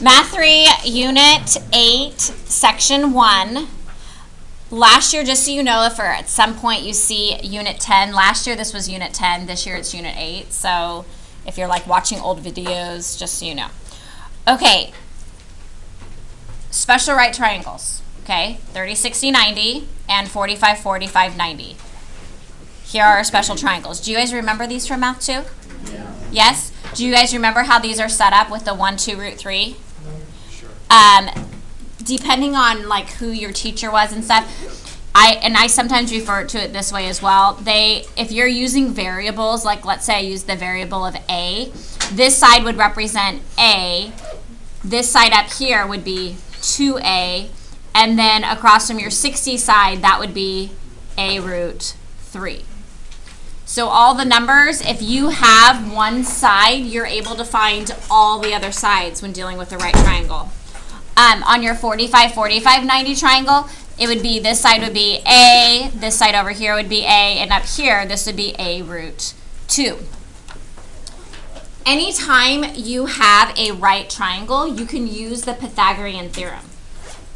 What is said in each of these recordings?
Math 3, Unit 8, Section 1. Last year, just so you know, if at some point you see Unit 10, last year this was Unit 10, this year it's Unit 8. So if you're like watching old videos, just so you know. Okay, special right triangles, okay? 30, 60, 90, and 45, 45, 90. Here are our special triangles. Do you guys remember these from Math 2? Yeah. Yes? Do you guys remember how these are set up with the 1, 2, root 3? Sure. Depending on like who your teacher was and stuff, I sometimes refer to it this way as well. If you're using variables, like let's say I use the variable of a, this side would represent a, this side up here would be 2a, and then across from your 60 side, that would be a root 3. So all the numbers, if you have one side, you're able to find all the other sides when dealing with the right triangle. On your 45, 45, 90 triangle, it would be, this side would be a, this side over here would be a, and up here, this would be a root 2. Anytime you have a right triangle, you can use the Pythagorean theorem,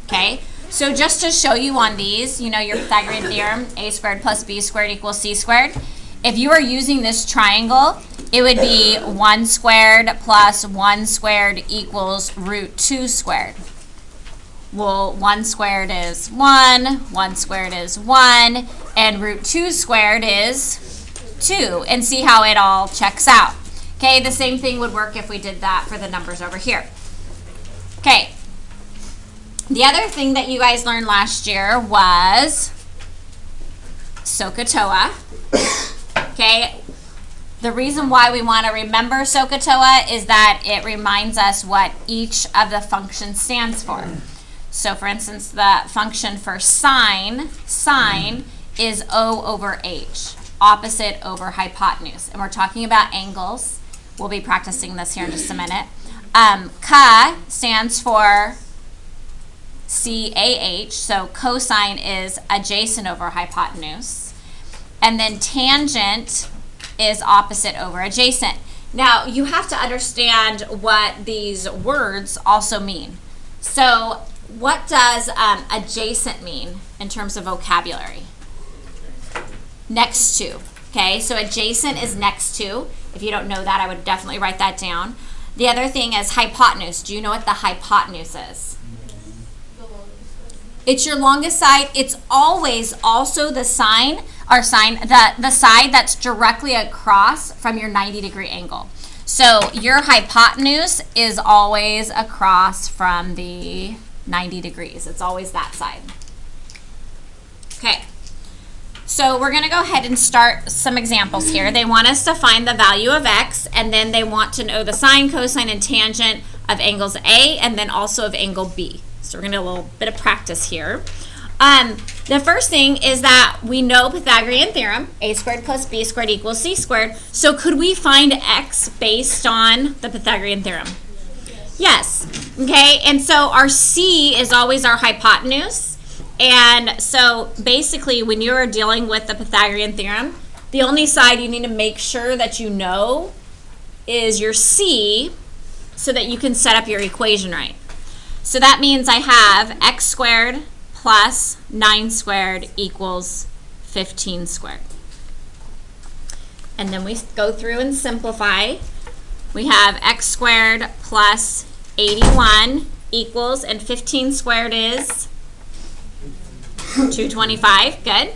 okay? So just to show you on these, you know your Pythagorean theorem, a squared plus b squared equals c squared. If you are using this triangle, it would be 1 squared plus 1 squared equals root 2 squared. Well, 1 squared is 1 squared is 1, and root 2 squared is 2. And see how it all checks out. Okay, the same thing would work if we did that for the numbers over here. Okay, the other thing that you guys learned last year was SOH CAH TOA. Okay, the reason why we want to remember SOH CAH TOA is that it reminds us what each of the functions stands for. So for instance, the function for sine is O over H, opposite over hypotenuse. And we're talking about angles. We'll be practicing this here in just a minute. CAH stands for CAH, so cosine is adjacent over hypotenuse. And then tangent is opposite over adjacent. Now, you have to understand what these words also mean. So, what does adjacent mean in terms of vocabulary? Next to. Okay, so adjacent is next to. If you don't know that, I would definitely write that down. The other thing is hypotenuse. Do you know what the hypotenuse is? It's your longest side. It's always also the side that's directly across from your 90-degree angle. So your hypotenuse is always across from the 90 degrees. It's always that side. Okay. So we're going to go ahead and start some examples here. They want us to find the value of x, and then they want to know the sine, cosine, and tangent of angles A, and then also of angle B. So we're going to do a little bit of practice here. The first thing is that we know Pythagorean theorem, a squared plus b squared equals c squared. So could we find x based on the Pythagorean theorem? Yes. Okay, and so our c is always our hypotenuse. And so basically when you're dealing with the Pythagorean theorem, the only side you need to make sure that you know is your c so that you can set up your equation right. So that means I have x squared plus 9 squared equals 15 squared. And then we go through and simplify. We have x squared plus 81 equals, and 15 squared is 225, good.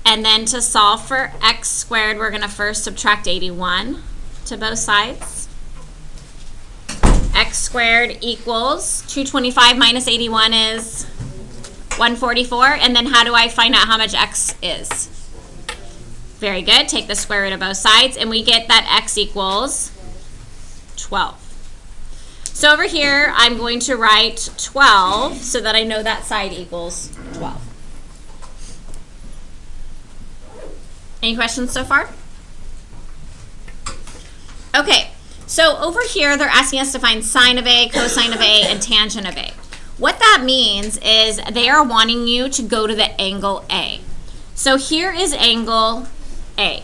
And then to solve for x squared, we're going to first subtract 81 to both sides. X squared equals 225 minus 81 is 144. And then how do I find out how much x is? Very good. Take the square root of both sides, and we get that x equals 12. So over here, I'm going to write 12 so that I know that side equals 12. Any questions so far? Okay, so over here, they're asking us to find sine of A, cosine of A, and tangent of A. What that means is they are wanting you to go to the angle A. So here is angle A.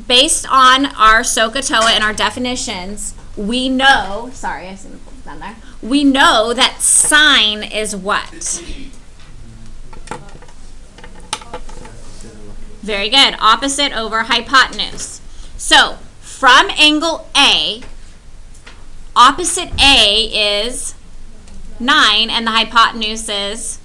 based on our SOH CAH TOA and our definitions, we know, sorry, I see the down there. We know that sine is what? Very good. Opposite over hypotenuse. So, from angle A, opposite A is 9, and the hypotenuse is,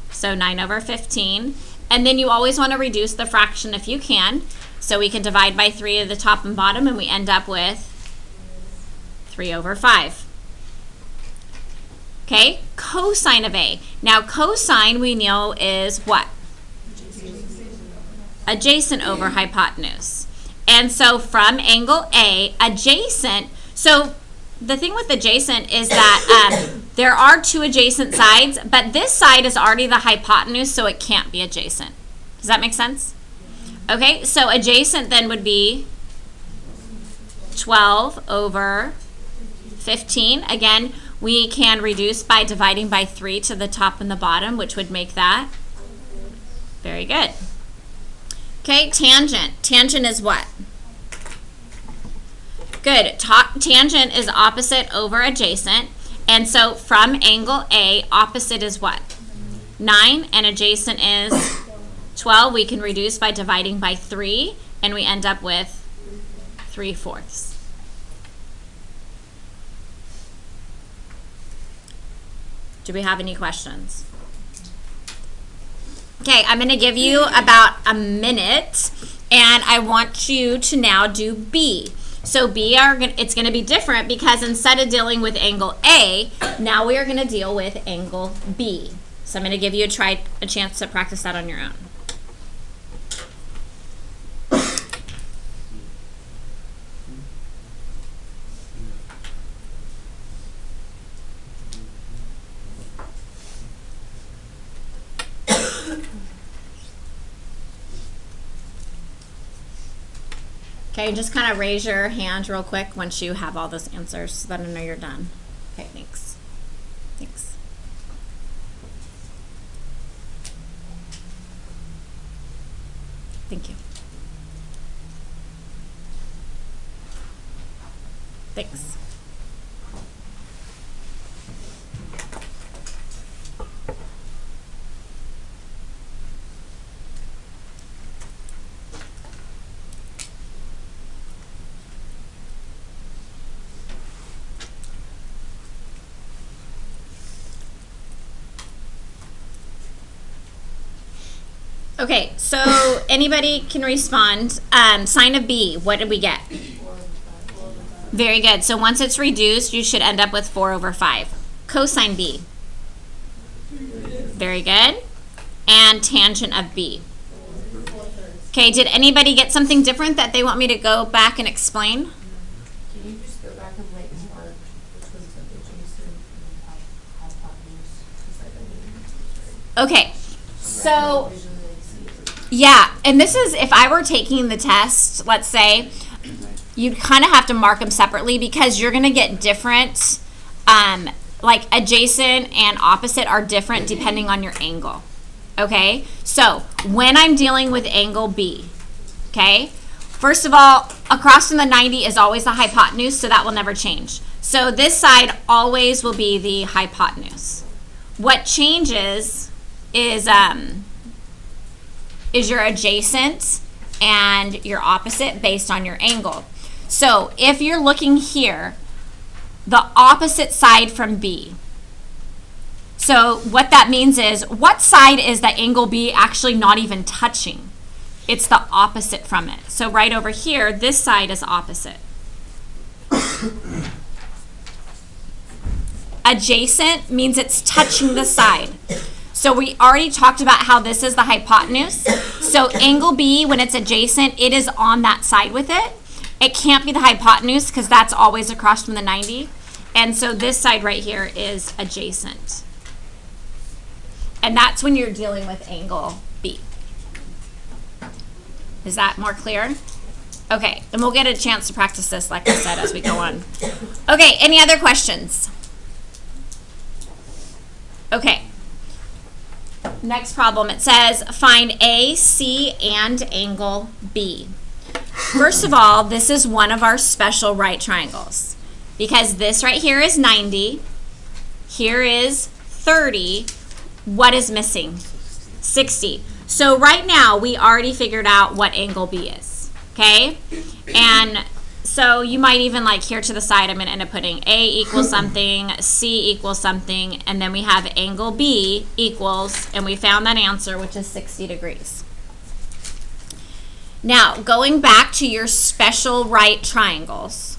so 9 over 15. And then you always want to reduce the fraction if you can. So we can divide by 3 at the top and bottom, and we end up with 3 over 5. Okay, cosine of A. Now, cosine we know is what? Adjacent over hypotenuse. And so from angle A, adjacent, so the thing with adjacent is that there are 2 adjacent sides, but this side is already the hypotenuse, so it can't be adjacent. Does that make sense? Okay, so adjacent then would be 12 over 15. Again, we can reduce by dividing by 3 to the top and the bottom, which would make that. Very good. Okay, tangent. Tangent is what? Good. Tangent is opposite over adjacent. And so from angle A, opposite is what? 9, and adjacent is 12. We can reduce by dividing by 3, and we end up with 3/4. Do we have any questions? Okay, I'm going to give you about a minute, and I want you to now do B. So B, it's going to be different because instead of dealing with angle A, now we are going to deal with angle B. So I'm going to give you a chance to practice that on your own. Okay, just kind of raise your hand real quick once you have all those answers so that I know you're done. Okay, thanks. Thanks. Thank you. Thanks. Okay, so anybody can respond. Sine of B, what did we get? Very good. So once it's reduced, you should end up with 4 over 5. Cosine B. Very good. And tangent of B. Okay, did anybody get something different that they want me to go back and explain? Can you just go back and like mark which one's adjacent and hypotenuse? Okay, so yeah, and this is, if I were taking the test, let's say, you'd kind of have to mark them separately because you're going to get different, like adjacent and opposite are different depending on your angle. Okay, so when I'm dealing with angle B, okay, first of all, across from the 90 is always the hypotenuse, so that will never change. So this side always will be the hypotenuse. What changes is your adjacent and your opposite based on your angle. So if you're looking here, the opposite side from B. So what that means is, what side is the angle B actually not even touching? It's the opposite from it. So right over here, this side is opposite. Adjacent means it's touching the side. So we already talked about how this is the hypotenuse. So angle B, when it's adjacent, it is on that side with it. It can't be the hypotenuse because that's always across from the 90. And so this side right here is adjacent. And that's when you're dealing with angle B. Is that more clear? Okay, and we'll get a chance to practice this, like I said, as we go on. Okay, any other questions? Okay. Next problem, it says find A, C, and angle B. first of all, this is one of our special right triangles because this right here is 90. Here is 30. What is missing? 60. So right now, we already figured out what angle B is, okay? And so you might even like here to the side, I'm going to end up putting A equals something, C equals something, and then we have angle B equals, and we found that answer, which is 60 degrees. Now, going back to your special right triangles,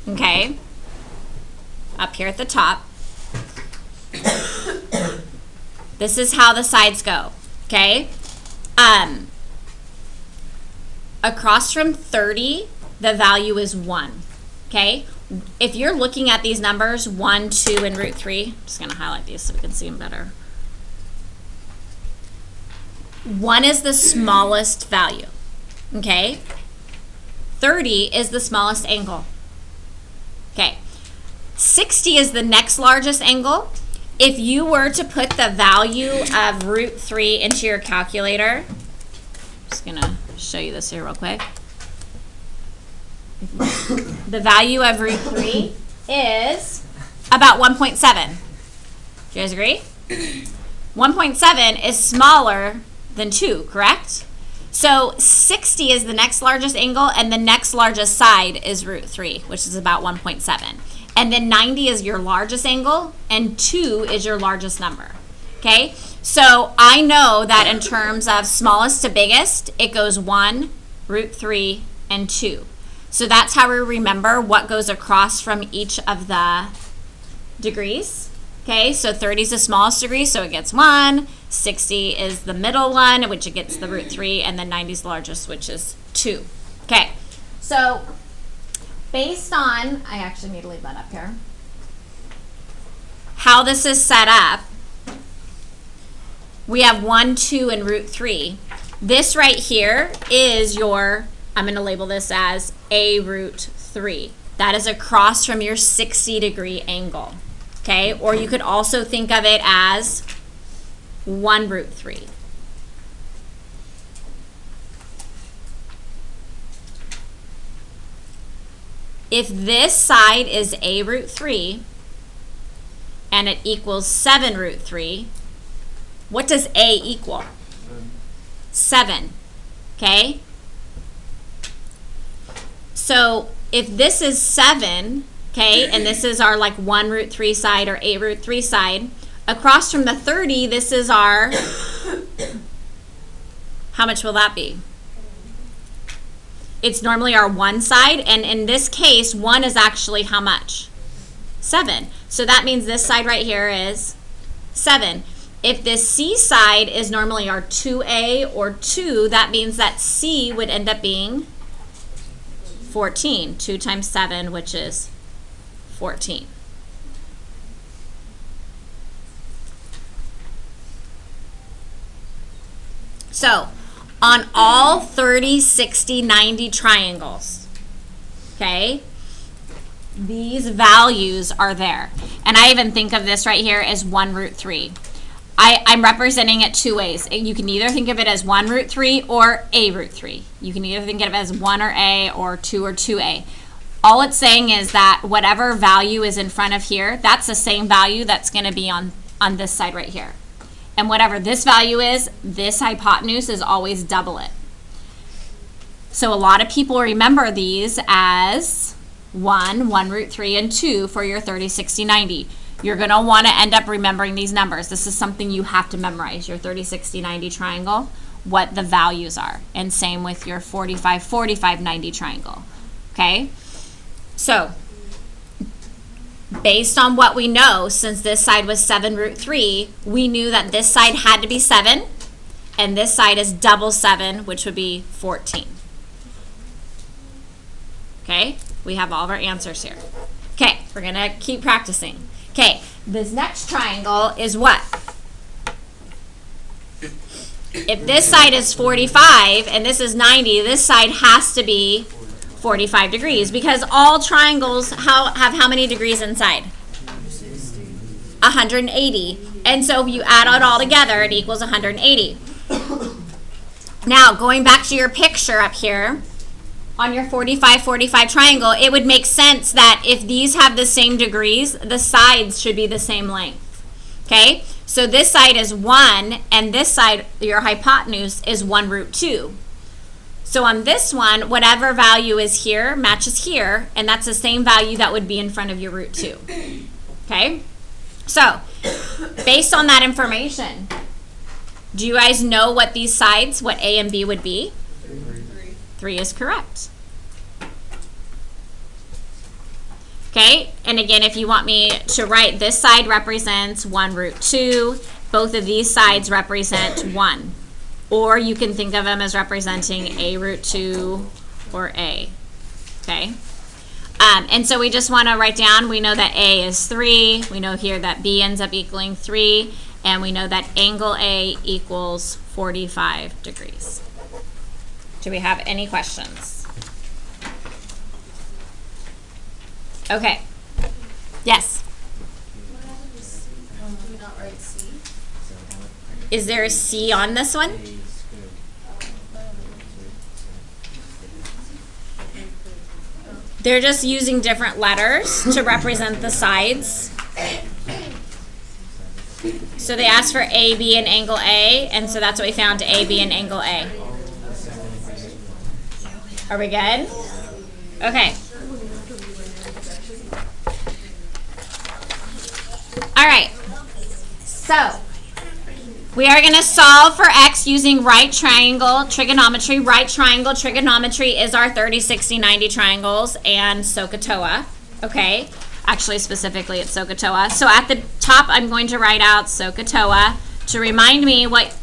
okay, up here at the top, this is how the sides go, okay? Across from 30, the value is 1, okay? If you're looking at these numbers, 1, 2, and root 3, I'm just going to highlight these so we can see them better. 1 is the smallest value, okay? 30 is the smallest angle, okay? 60 is the next largest angle. If you were to put the value of root 3 into your calculator, I'm just going to show you this here real quick. The value of root 3 is about 1.7. Do you guys agree? 1.7 is smaller than 2, correct? So 60 is the next largest angle, and the next largest side is root 3, which is about 1.7. And then 90 is your largest angle, and 2 is your largest number, okay? So I know that in terms of smallest to biggest, it goes 1, root 3, and 2. So that's how we remember what goes across from each of the degrees, okay? So 30 is the smallest degree, so it gets 1. 60 is the middle one, which it gets the root 3, and then 90 is the largest, which is 2. Okay, so based on, I actually need to leave that up here, how this is set up, we have 1, 2, and root 3. This right here is your, I'm going to label this as A root 3. That is across from your 60-degree angle, okay? Or you could also think of it as 1 root 3. If this side is A root 3 and it equals 7 root 3, what does A equal? 7, okay? So if this is 7, okay, and this is our like 1 root 3 side or A root 3 side, across from the 30, this is our, how much will that be? It's normally our 1 side, and in this case, 1 is actually how much? 7. So that means this side right here is 7. If this C side is normally our 2A or 2, that means that C would end up being 14. 2 times 7, which is 14. So, on all 30, 60, 90 triangles, okay, these values are there. And I even think of this right here as 1 root 3. I'm representing it 2 ways. You can either think of it as 1 root 3 or A root 3. You can either think of it as 1 or A or 2 or 2A. All it's saying is that whatever value is in front of here, that's the same value that's going to be on this side right here. And whatever this value is, this hypotenuse is always double it. So a lot of people remember these as 1 root 3, and 2 for your 30, 60, 90. You're going to want to end up remembering these numbers. This is something you have to memorize, your 30, 60, 90 triangle, what the values are. And same with your 45, 45, 90 triangle. Okay? So, based on what we know, since this side was 7 root 3, we knew that this side had to be 7, and this side is double 7, which would be 14. Okay? We have all of our answers here. Okay, we're going to keep practicing. Okay, this next triangle is what? If this side is 45 and this is 90, this side has to be 45 degrees because all triangles have how many degrees inside? 180. And so if you add it all together, it equals 180. Now, going back to your picture up here, on your 45, 45 triangle, it would make sense that if these have the same degrees, the sides should be the same length. Okay? So this side is 1, and this side, your hypotenuse, is 1 root 2. So on this one, whatever value is here matches here, and that's the same value that would be in front of your root 2. Okay? So, based on that information, do you guys know what these sides, what A and B would be? 3 is correct. Okay, and again, if you want me to write, this side represents 1 root 2. Both of these sides represent 1. Or you can think of them as representing A root 2 or A. Okay? And so we just want to write down, we know that A is 3. We know here that B ends up equaling 3. And we know that angle A equals 45 degrees. Do we have any questions? Okay. Yes? Do we not write C? Is there a C on this one? They're just using different letters to represent the sides. So they asked for AB and angle A, and so that's what we found, AB and angle A. Are we good? Okay. All right. So we are going to solve for x using right triangle trigonometry. Right triangle trigonometry is our 30, 60, 90 triangles and SOH CAH TOA. Okay. Actually, specifically, it's SOH CAH TOA. So at the top, I'm going to write out SOH CAH TOA to remind me what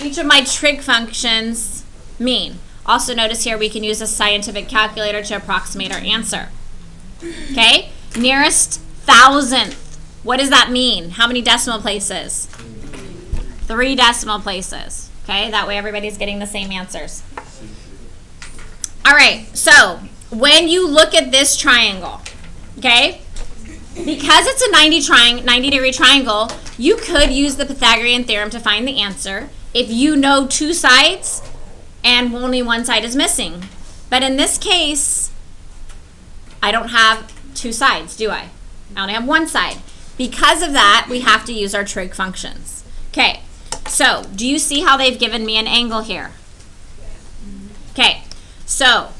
each of my trig functions mean. Also, notice here we can use a scientific calculator to approximate our answer. Okay? Nearest thousandth. What does that mean? How many decimal places? 3 decimal places. Okay? That way everybody's getting the same answers. All right. So, when you look at this triangle, okay, because it's a 90 degree triangle, you could use the Pythagorean theorem to find the answer if you know 2 sides and only 1 side is missing. But in this case, I don't have 2 sides, do I? I only have 1 side. Because of that, we have to use our trig functions. Okay, so do you see how they've given me an angle here? Okay, so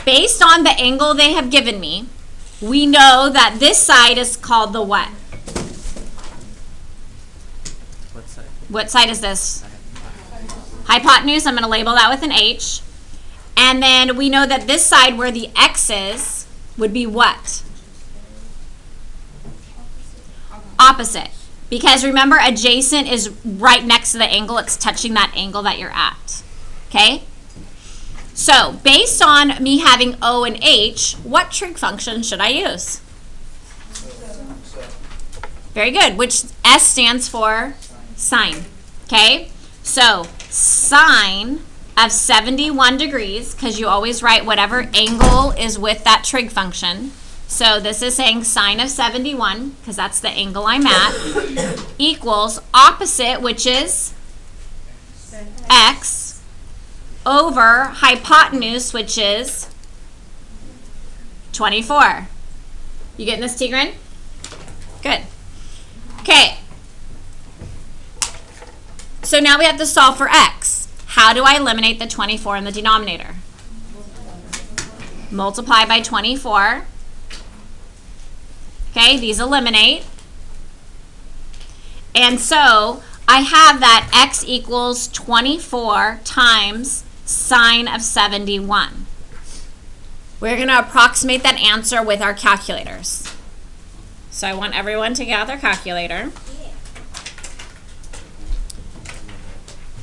based on the angle they have given me, we know that this side is called the what? What side? What side is this? Hypotenuse. I'm going to label that with an H. And then we know that this side where the X is would be what? Opposite. Because remember, adjacent is right next to the angle. It's touching that angle that you're at. Okay? So, based on me having O and H, what trig function should I use? Very good. Which S stands for sine. Okay? So, sine of 71 degrees, because you always write whatever angle is with that trig function. So, this is saying sine of 71, because that's the angle I'm at, equals opposite, which is X, over hypotenuse, which is 24. You getting this, Tigran? Good. Okay. So now we have to solve for X. How do I eliminate the 24 in the denominator? Multiply by 24. Okay, these eliminate. And so I have that X equals 24 times sine of 71. We're going to approximate that answer with our calculators. So I want everyone to get out their calculator.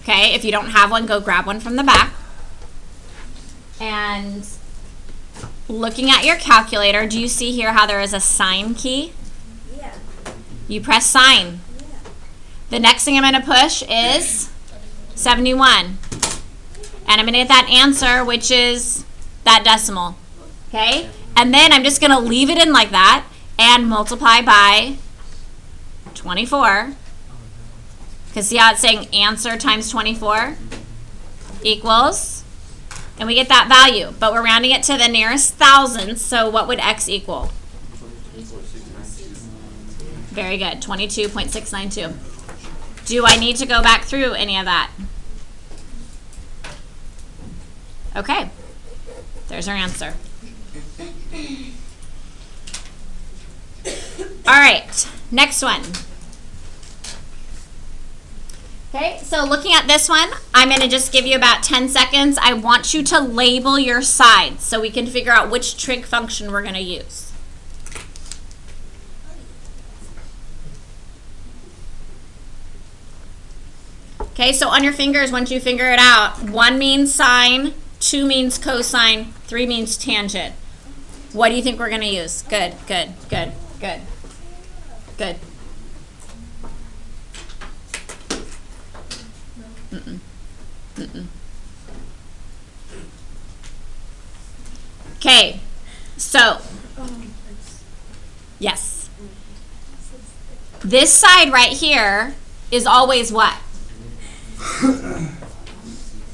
Okay, if you don't have one, go grab one from the back. And looking at your calculator, do you see here how there is a sine key? Yeah. You press sine. Yeah. The next thing I'm going to push is 71. And I'm going to get that answer, which is that decimal. Okay? And then I'm just going to leave it in like that and multiply by 24. Because see how it's saying answer times 24 equals And we get that value, but we're rounding it to the nearest thousandth, so what would x equal? Very good, 22.692. Do I need to go back through any of that? Okay, there's our answer. All right, next one. Okay, so looking at this one, I'm going to just give you about 10 seconds. I want you to label your sides so we can figure out which trig function we're going to use. Okay, so on your fingers, once you figure it out, 1 means sine, 2 means cosine, 3 means tangent. What do you think we're going to use? Good, good, good, good, good. Mm-mm. Mm-mm. Okay, so, yes. This side right here is always what?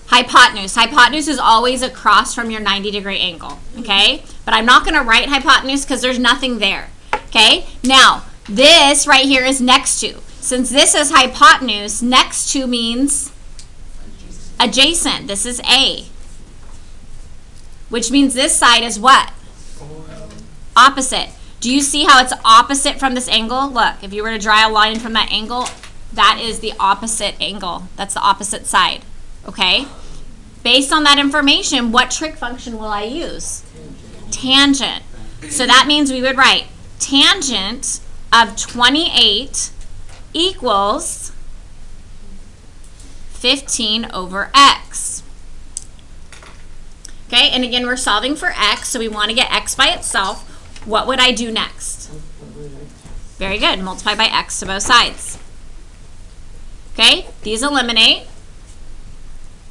Hypotenuse. Hypotenuse is always across from your 90-degree angle, okay? But I'm not going to write hypotenuse because there's nothing there, okay? Now, this right here is next to. Since this is hypotenuse, next to means adjacent. This is A. Which means this side is what? Opposite. Do you see how it's opposite from this angle? Look, if you were to draw a line from that angle, that is the opposite angle. That's the opposite side. Okay? Based on that information, what trig function will I use? Tangent. So that means we would write tangent of 28 equals 15 over x. Okay, and again, we're solving for x, so we want to get x by itself. What would I do next? Very good, multiply by x to both sides. Okay, these eliminate.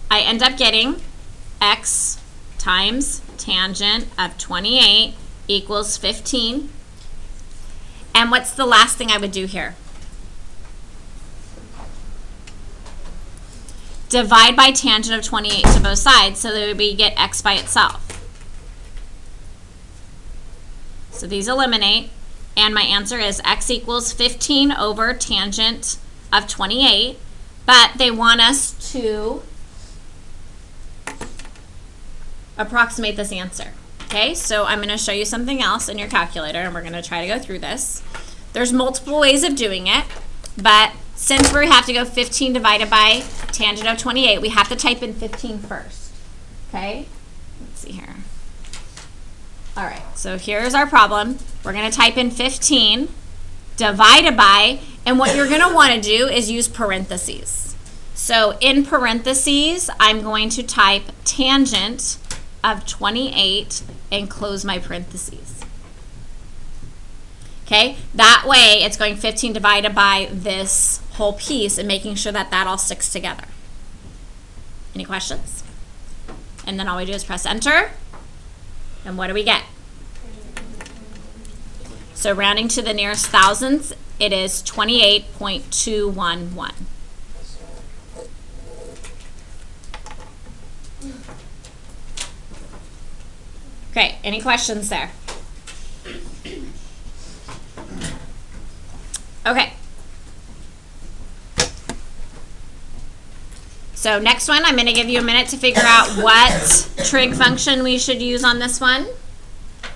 I end up getting x times tangent of 28 equals 15. And what's the last thing I would do here? Divide by tangent of 28 to both sides so that we get x by itself. So these eliminate, and my answer is x equals 15 over tangent of 28, but they want us to approximate this answer. Okay, so I'm going to show you something else in your calculator, and we're going to try to go through this. There's multiple ways of doing it, but since we have to go 15 divided by tangent of 28, we have to type in 15 first. Okay, let's see here. All right, so here's our problem. We're going to type in 15 divided by, and what you're going to want to do is use parentheses. So in parentheses, I'm going to type tangent of 28 and close my parentheses. Okay, that way it's going 15 divided by this whole piece and making sure that that all sticks together. Any questions? And then all we do is press enter. And what do we get? So rounding to the nearest thousandths, it is 28.211. Okay, any questions there? Okay. So next one, I'm going to give you a minute to figure out what trig function we should use on this one.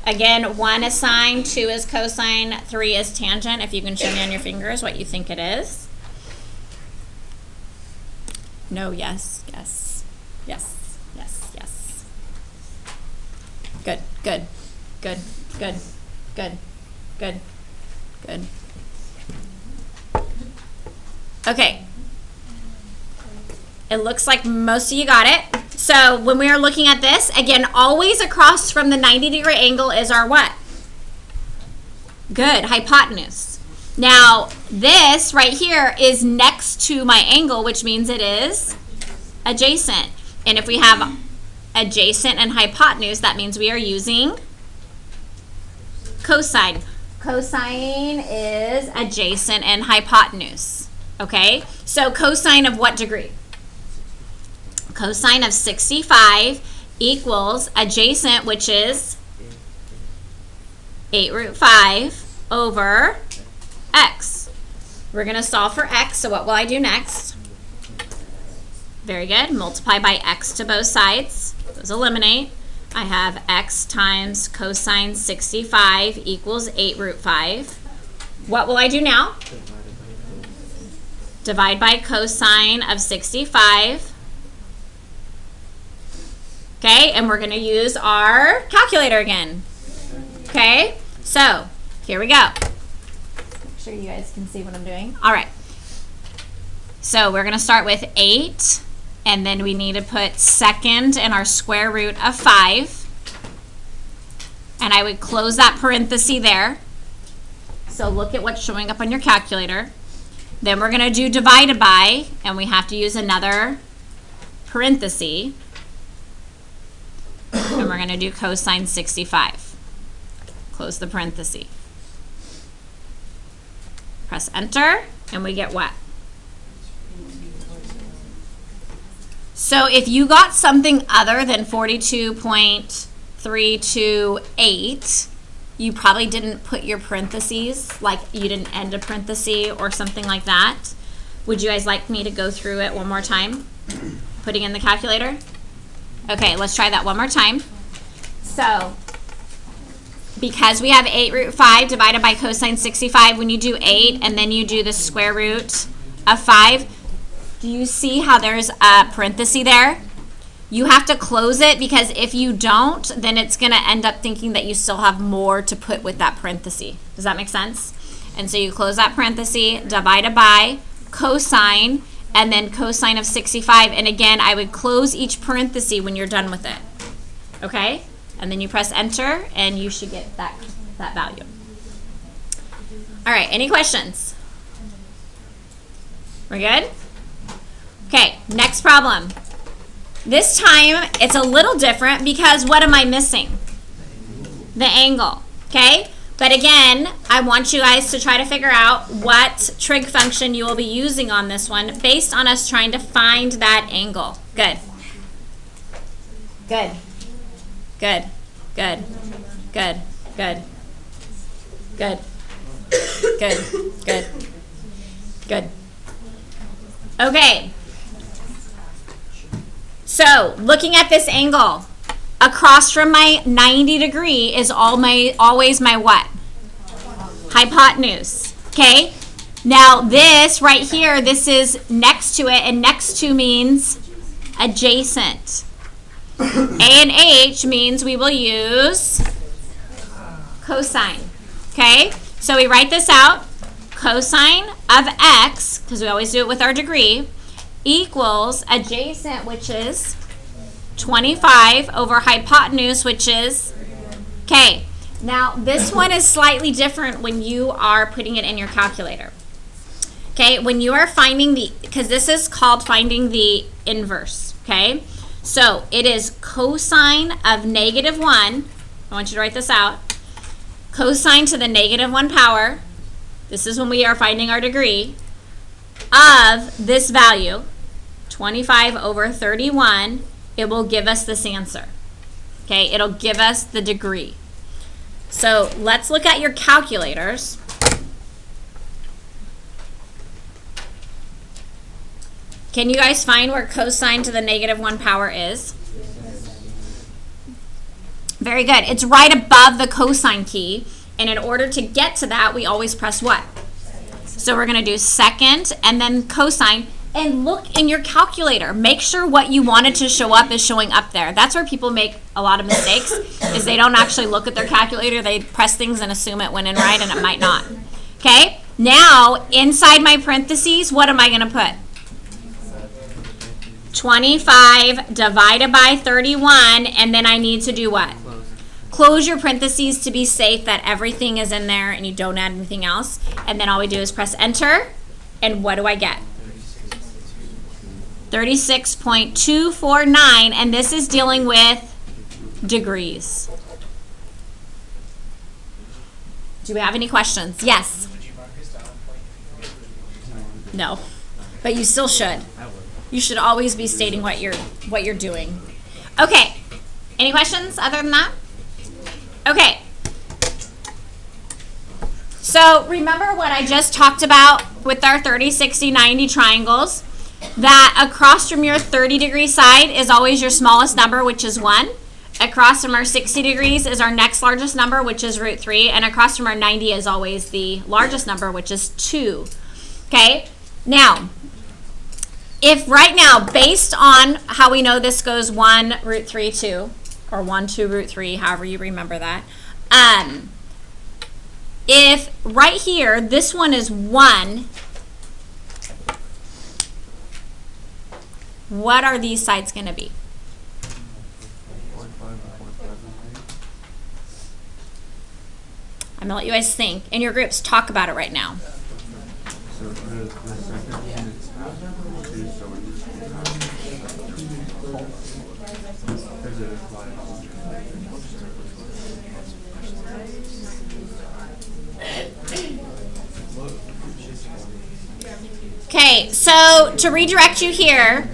Again, 1 is sine, 2 is cosine, 3 is tangent. If you can show me on your fingers what you think it is. No, yes, yes, yes, yes, yes. Good, good, good, good, good, good, good. Okay. It looks like most of you got it. So when we are looking at this, again, always across from the 90-degree angle is our what? Good, hypotenuse. Now, this right here is next to my angle, which means it is adjacent. And if we have adjacent and hypotenuse, that means we are using cosine. Cosine is adjacent and hypotenuse. Okay, so cosine of what degree? Cosine of 65 equals adjacent, which is 8 root 5 over x. We're going to solve for x, so what will I do next? Very good. Multiply by x to both sides. Those eliminate. I have x times cosine 65 equals 8 root 5. What will I do now? Divide by cosine of 65. Okay, and we're going to use our calculator again. Okay, so here we go. Make sure you guys can see what I'm doing. All right. So we're going to start with 8, and then we need to put second in our square root of 5. And I would close that parenthesis there. So look at what's showing up on your calculator. Then we're going to do divided by, and we have to use another parenthesis. And we're going to do cosine 65. Close the parenthesis. Press enter, and we get what? So if you got something other than 42.328, you probably didn't put your parentheses, like you didn't end a parenthesis or something like that. Would you guys like me to go through it one more time? Putting in the calculator? Okay, let's try that one more time. So, because we have 8 root 5 divided by cosine 65, when you do 8 and then you do the square root of 5, do you see how there's a parenthesis there? You have to close it, because if you don't, then it's going to end up thinking that you still have more to put with that parenthesis. Does that make sense? And so you close that parenthesis, divided by cosine, and then cosine of 65. And again, I would close each parenthesis when you're done with it. Okay? And then you press enter, and you should get that value. All right, any questions? We're good? Okay, next problem. This time, it's a little different because what am I missing? The angle, okay? But again, I want you guys to try to figure out what trig function you will be using on this one based on us trying to find that angle. Good. Good. Good. Good. Good. Good. Good. Good. Good. Good. Okay. So, looking at this angle, across from my 90 degree is always my what? Hypotenuse. Okay? Now, this right here, this is next to it, and next to means adjacent. A and H means we will use cosine. Okay? So, we write this out. Cosine of x, because we always do it with our degree, equals adjacent, which is 25 over hypotenuse, which is, okay. Now, this one is slightly different when you are putting it in your calculator. Okay, when you are finding because this is called finding the inverse, okay? So, it is cosine of -1. I want you to write this out. Cosine to the -1 power. This is when we are finding our degree of this value, 25 over 31, it will give us this answer. Okay, it'll give us the degree. So let's look at your calculators. Can you guys find where cosine to the -1 power is? Very good. It's right above the cosine key, and in order to get to that, we always press what? So we're going to do second and then cosine. And look in your calculator. Make sure what you wanted to show up is showing up there. That's where people make a lot of mistakes, is they don't actually look at their calculator. They press things and assume it went in right, and it might not. Okay? Now, inside my parentheses, what am I going to put? 25 divided by 31, and then I need to do what? Close your parentheses to be safe that everything is in there and you don't add anything else. And then all we do is press enter, and what do I get? 36.249, and this is dealing with degrees. Do we have any questions? Yes? No, but you still should. You should always be stating what you're doing. Okay, Any questions other than that? Okay. So remember what I just talked about with our 30, 60, 90 triangles, that across from your 30-degree side is always your smallest number, which is 1. Across from our 60 degrees is our next largest number, which is root 3. And across from our 90 is always the largest number, which is 2. Okay? Now, if right now, based on how we know this goes 1, root 3, 2, or 1, 2, root 3, however you remember that, if right here, this one is 1, what are these sides going to be? I'm going to let you guys think. In your groups, talk about it right now. So the second unit's 2, so Okay, so to redirect you here,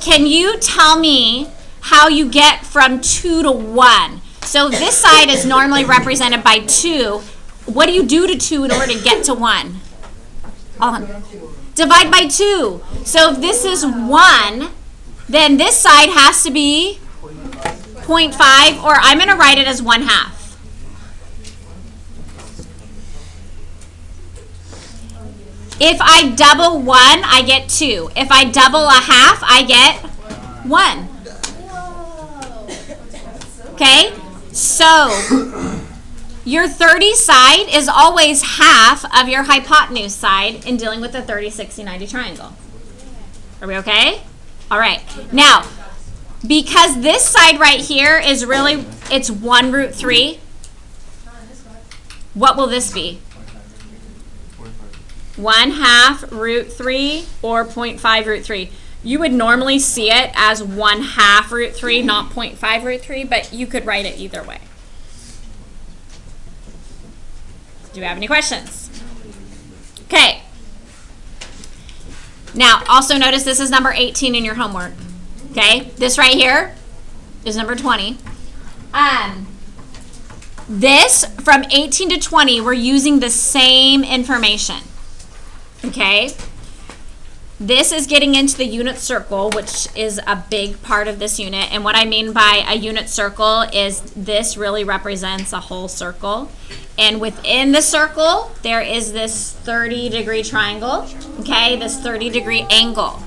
can you tell me how you get from 2 to 1? So this side is normally represented by 2. What do you do to 2 in order to get to 1? Divide by 2. So if this is 1, then this side has to be 0.5, or I'm going to write it as 1/2. If I double 1, I get 2. If I double a half, I get 1. Okay? So your 30 side is always half of your hypotenuse side in dealing with the 30, 60, 90 triangle. Are we okay? All right. Now, because this side right here is really, it's 1 root 3, what will this be? 1/2 root 3 or 0.5 root 3. You would normally see it as 1/2 root 3, not 0.5 root 3, but you could write it either way. Do you have any questions? Okay. Now, also notice this is number 18 in your homework. Okay? This right here is number 20. This, from 18 to 20, we're using the same information. Okay? This is getting into the unit circle, which is a big part of this unit. And what I mean by a unit circle is this really represents a whole circle. And within the circle, there is this 30-degree triangle, okay, this 30-degree angle.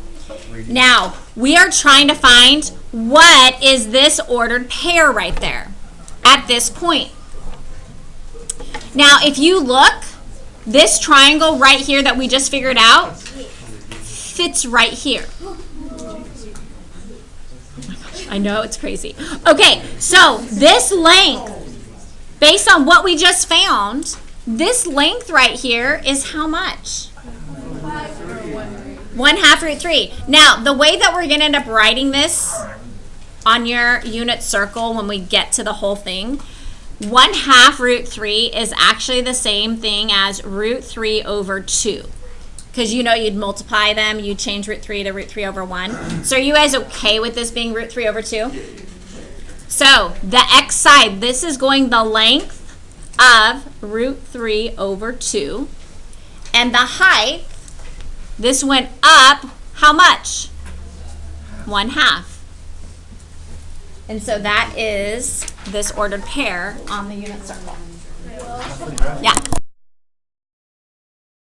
Now, we are trying to find what is this ordered pair right there at this point. Now, if you look, this triangle right here that we just figured out fits right here. Oh my gosh, I know, it's crazy. Okay, so this length, based on what we just found, this length right here is how much? 1/2 root 3. Now, the way that we're going to end up writing this on your unit circle when we get to the whole thing, 1/2 root 3 is actually the same thing as root 3 over 2. Because you know you'd multiply them, you change root 3 to root 3 over 1. So are you guys okay with this being root 3 over 2? So the x side, this is going the length of root 3 over 2. And the height, this went up how much? 1/2. And so that is this ordered pair on the unit circle.